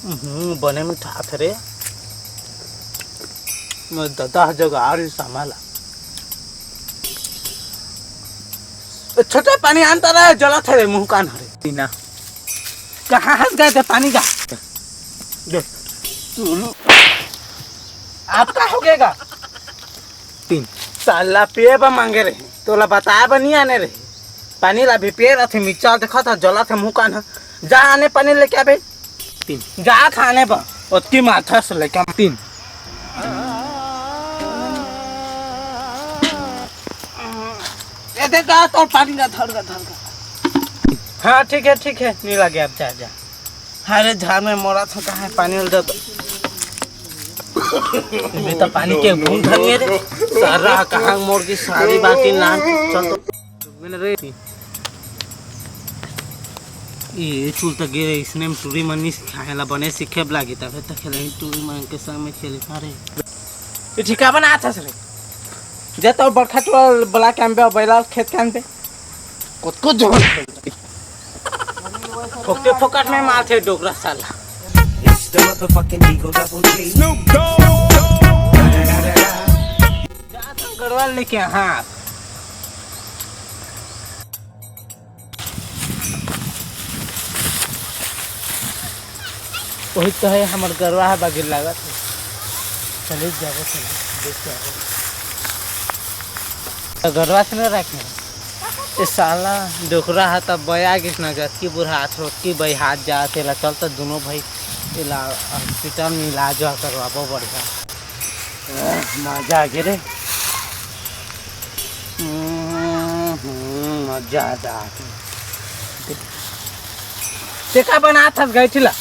बने में ठाक रे मैं दादा जगह आ रही संभाला छोटे पानी आनता रहे जला थे मुंह कान हरे तीना कहाँ हंस गए थे पानी का आपका हो गएगा तीन साला पिए बा मांगे रहे तोला बताया बा नहीं आने रहे पानी ला भी पिए रहे थे मिर्चा देखा था जला थे मुंह कान जा आने पानी लेके आ भाई तीन जा खाने बा उसकी माथा से लेके तीन ये देखा तो पानी का धर का हाँ ठीक है नहीं लगे अब जा जा अरे झाड़ में मोरा था कहाँ पानी उल दे तो पानी के घूम धरिए रे सारा कहाँ मोड़ की सारी बाकी ना चल तो मैंने रे ये चूल तक गिरे इसने टूरी मनी खाएला बने सीखे लागी तब तक खेले टूरी मन के संग में खेले अरे ये ठिका बना था सर जे तो बरखा तो बला काम पे बैला खेत काम पे को जोन फोकते फोकट में माथे डोकरा साला Snoop Dogg जा तो गड़वाल लेके हाँ वही तो है हमारे गरवा है बागिर लागत चले जाओ देख जाओ गरवा से नहीं रखने ये साला डोकरा है तब बया किसना की बुरा हाथ रोक की भाई हाथ जाते ला चलता दोनों भाई इलाज हॉस्पिटल में इलाज करवाबो बढ़िया मजा आ गया रे मजा आ देखा बना था गई थी ला